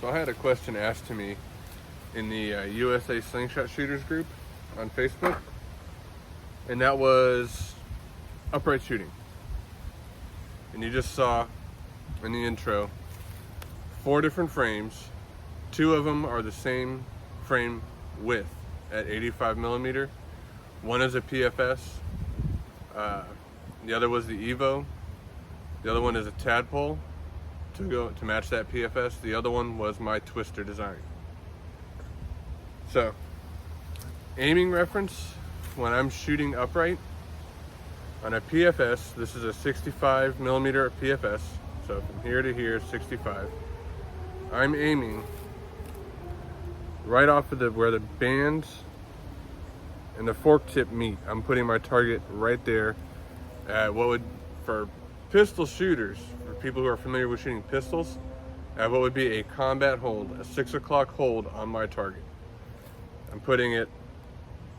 So I had a question asked to me in the USA Slingshot Shooters group on Facebook, and that was upright shooting. And you just saw in the intro 4 different frames. 2 of them are the same frame width at 85 millimeter. One is a PFS. The other was the Evo. The other one is a tadpole to match that PFS. The other one was my twister design. So, aiming reference when I'm shooting upright on a PFS, this is a 65 millimeter PFS. So from here to here, 65. I'm aiming right off of where the bands and the fork tip meet. I'm putting my target right there at what would, for pistol shooters, for people who are familiar with shooting pistols, at what would be a combat hold, a 6 o'clock hold on my target. I'm putting it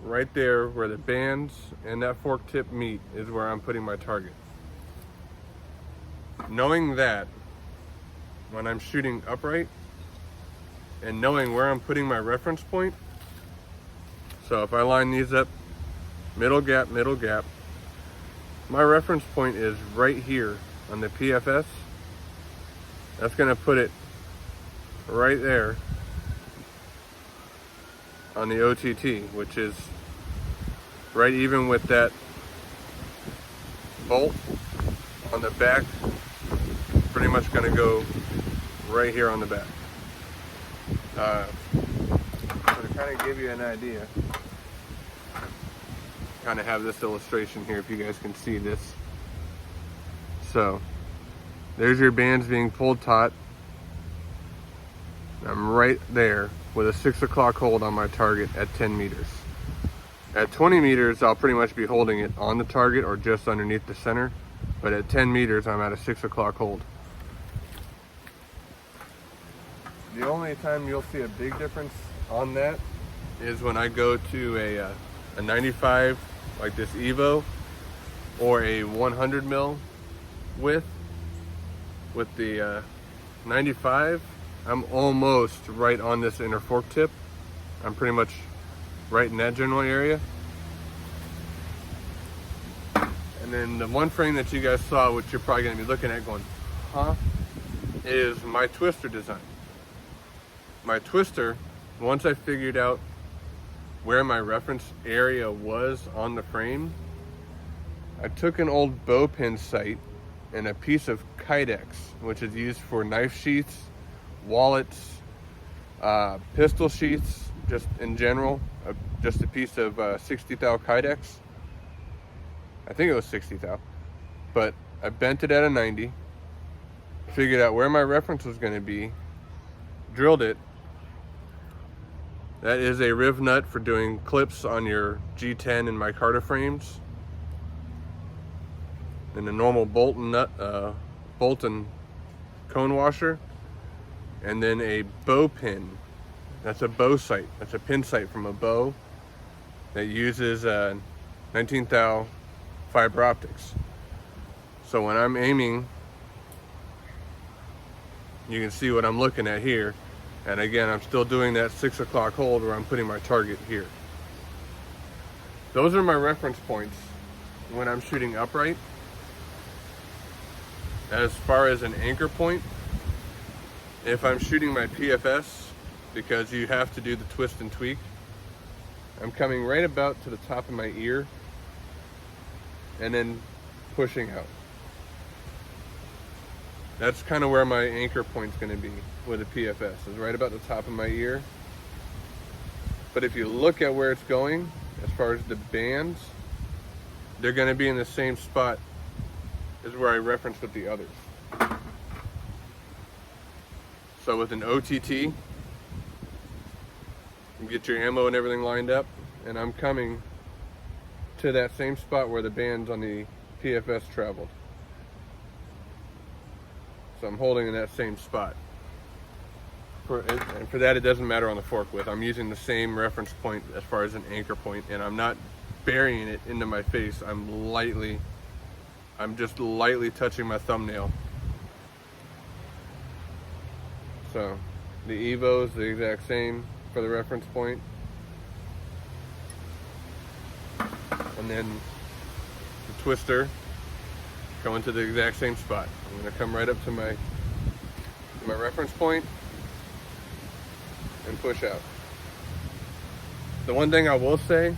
right there where the bands and that fork tip meet is where I'm putting my target. Knowing that when I'm shooting upright and knowing where I'm putting my reference point, so if I line these up, middle gap, my reference point is right here on the PFS. That's gonna put it right there on the OTT, which is right even with that bolt on the back. Pretty much gonna go right here on the back. To kind of give you an idea, kind of have this illustration here if you guys can see this. So there's your bands being pulled taut. I'm right there with a 6 o'clock hold on my target at 10 meters. At 20 meters, I'll pretty much be holding it on the target or just underneath the center. But at 10 meters, I'm at a 6 o'clock hold. The only time you'll see a big difference on that is when I go to a 95, like this Evo, or a 100 mil width. With the 95, I'm almost right on this inner fork tip. I'm pretty much right in that general area. And then the one frame that you guys saw, which you're probably gonna be looking at going, huh, is my twister design. My twister, once I figured out where my reference area was on the frame, I took an old bow pin sight and a piece of Kydex, which is used for knife sheaths, wallets, pistol sheaths, just in general, just a piece of 60 thou Kydex. I think it was 60 thou, but I bent it at a 90, figured out where my reference was going to be, drilled it. That is a riv nut for doing clips on your G10 and micarta frames. And a normal bolt and cone washer. And then a bow pin. That's a bow sight. That's a pin sight from a bow that uses 19 thou fiber optics. So when I'm aiming, you can see what I'm looking at here. And again, I'm still doing that 6 o'clock hold where I'm putting my target here. Those are my reference points when I'm shooting upright. As far as an anchor point, if I'm shooting my PFS, because you have to do the twist and tweak, I'm coming right about to the top of my ear and then pushing out. That's kind of where my anchor point's going to be with a PFS, is right about the top of my ear. But if you look at where it's going, as far as the bands, they're going to be in the same spot as where I referenced with the others. So with an OTT, you get your ammo and everything lined up, and I'm coming to that same spot where the bands on the PFS traveled. So I'm holding in that same spot. And for that, it doesn't matter on the fork width. I'm using the same reference point as far as an anchor point, and I'm not burying it into my face. I'm just lightly touching my thumbnail. So The Evo is the exact same for the reference point. And then the twister going to the exact same spot. I'm going to come right up to my reference point and push out. The one thing I will say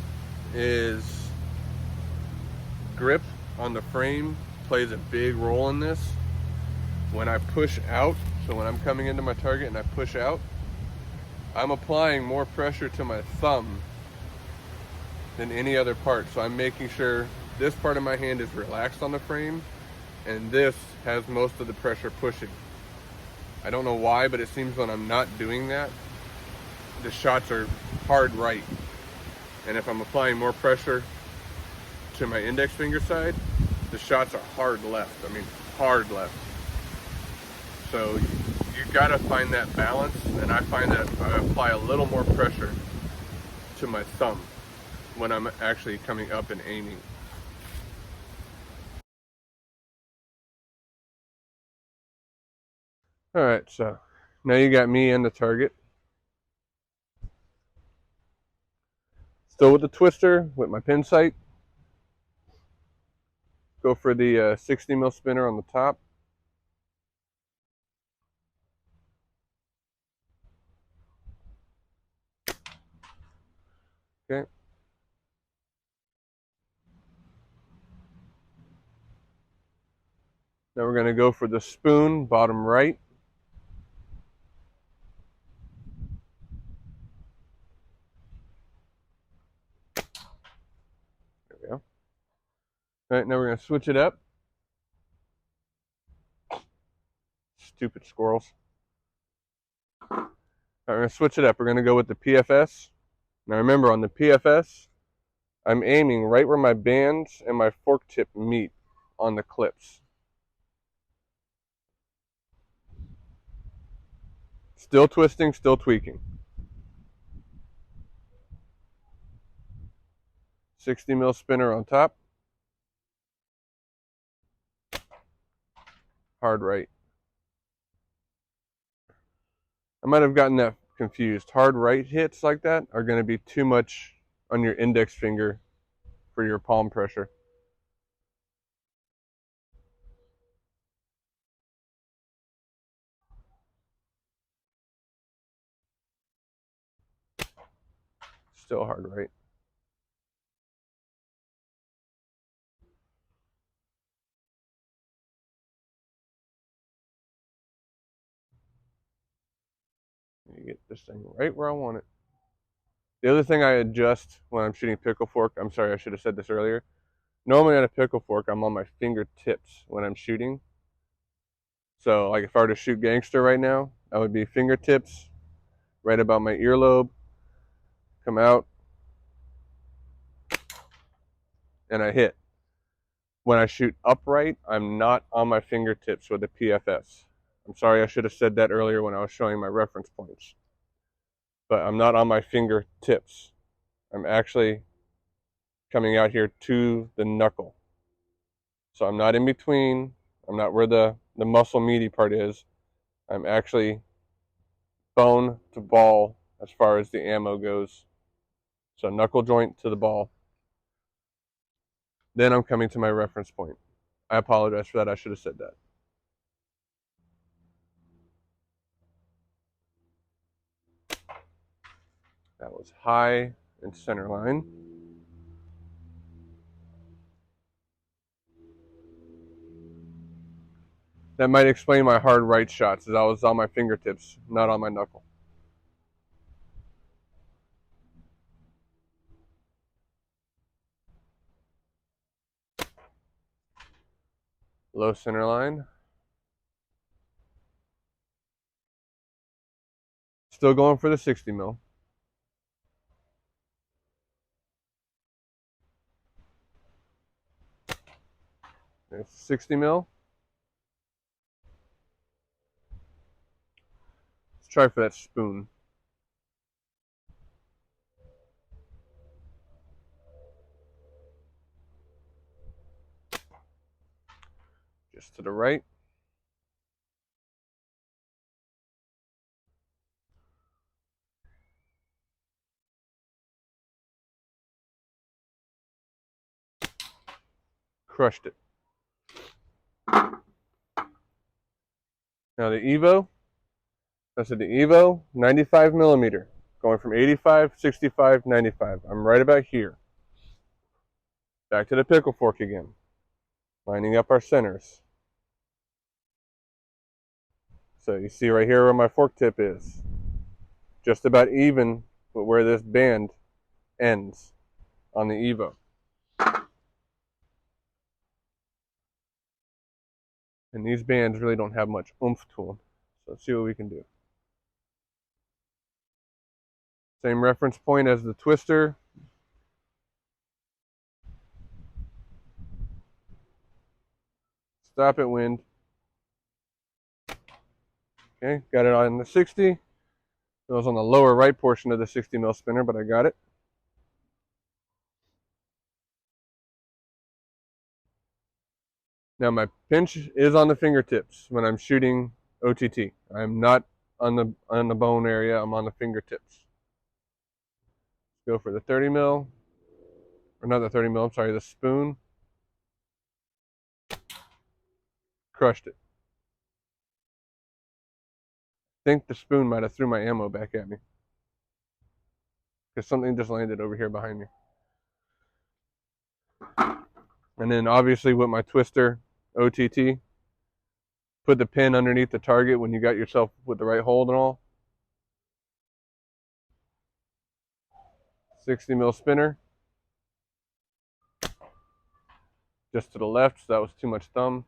is grip on the frame plays a big role in this. When I push out, so when I'm coming into my target and I push out, I'm applying more pressure to my thumb than any other part. So I'm making sure this part of my hand is relaxed on the frame and this has most of the pressure pushing. I don't know why, but it seems when I'm not doing that, the shots are hard right. And if I'm applying more pressure to my index finger side, the shots are hard left. I mean, hard left. So you gotta find that balance, and I find that I apply a little more pressure to my thumb when I'm actually coming up and aiming. All right, so now you got me and the target. Still with the twister, with my pin sight. Go for the 60 mil spinner on the top. Okay. Now we're going to go for the spoon, bottom right. There we go. All right, now we're going to switch it up. Stupid squirrels. All right, we're going to switch it up. We're going to go with the PFS. Now remember, on the PFS, I'm aiming right where my bands and my fork tip meet on the clips. Still twisting, still tweaking. 60 mil spinner on top. Hard right. I might have gotten that confused. Hard right hits like that are going to be too much on your index finger for your palm pressure. Still hard right. You get this thing right where I want it. The other thing I adjust when I'm shooting pickle fork, I'm sorry, I should have said this earlier. Normally on a pickle fork, I'm on my fingertips when I'm shooting. So like if I were to shoot gangster right now, I would be fingertips right about my earlobe, come out, and I hit. When I shoot upright, I'm not on my fingertips with the PFS. I'm sorry, I should have said that earlier when I was showing my reference points. But I'm not on my fingertips. I'm actually coming out here to the knuckle. So I'm not in between. I'm not where the muscle meaty part is. I'm actually bone to ball as far as the ammo goes. So knuckle joint to the ball. Then I'm coming to my reference point. I apologize for that. I should have said that. That was high and center line. That might explain my hard right shots, as I was on my fingertips, not on my knuckle. Low center line. Still going for the 60 mil. There's 60 mil. Let's try for that spoon. Just to the right. crushed it. Now the Evo, I said the Evo, 95 millimeter, going from 85, 65, 95. I'm right about here. Back to the pickle fork again, lining up our centers. So you see right here where my fork tip is, just about even with where this band ends on the Evo. And these bands really don't have much oomph to them. So let's see what we can do. Same reference point as the twister. Stop at wind. Okay, got it on the 60. It was on the lower right portion of the 60 mil spinner, but I got it. Now my pinch is on the fingertips when I'm shooting OTT. I'm not on the bone area, I'm on the fingertips. Go for the 30 mil, or not the 30 mil, I'm sorry, the spoon. Crushed it. I think the spoon might have threw my ammo back at me, because something just landed over here behind me. And then obviously with my twister OTT, put the pin underneath the target when you got yourself with the right hold and all. 60 mil spinner. Just to the left, so that was too much thumb.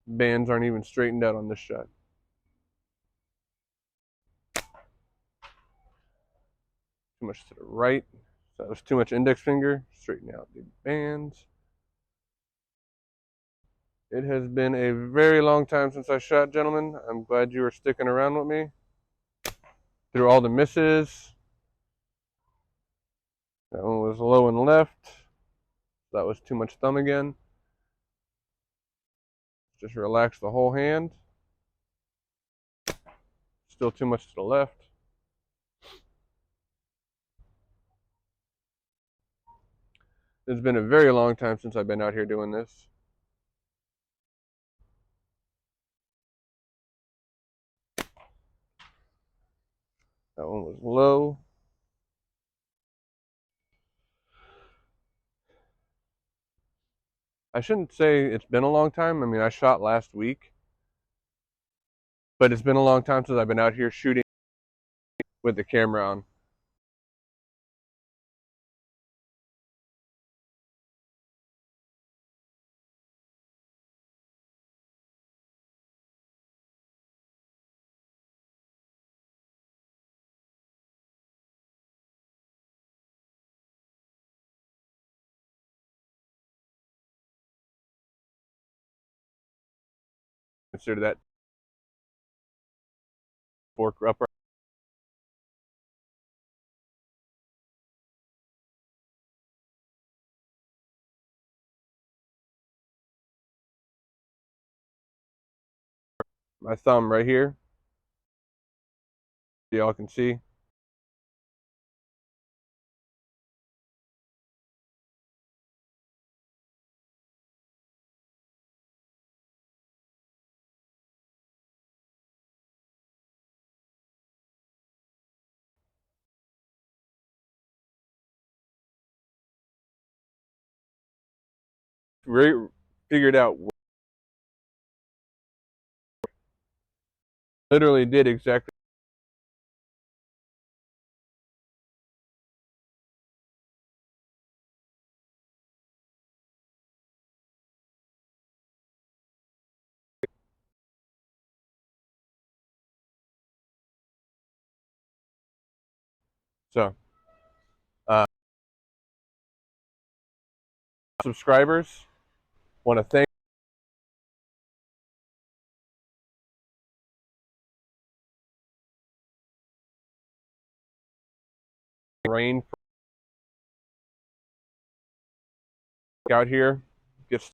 Bands aren't even straightened out on this shot. Too much to the right. So that was too much index finger. Straighten out the bands. It has been a very long time since I shot, gentlemen. I'm glad you were sticking around with me through all the misses. That one was low and left. That was too much thumb again. Just relax the whole hand. Still too much to the left. It's been a very long time since I've been out here doing this. That one was low. I shouldn't say it's been a long time. I mean, I shot last week. But it's been a long time since I've been out here shooting with the camera on. Consider that fork upright. My thumb right here. Y'all can see. Figured out. Literally did exactly. So, subscribers, want to thank Rain out here. Gets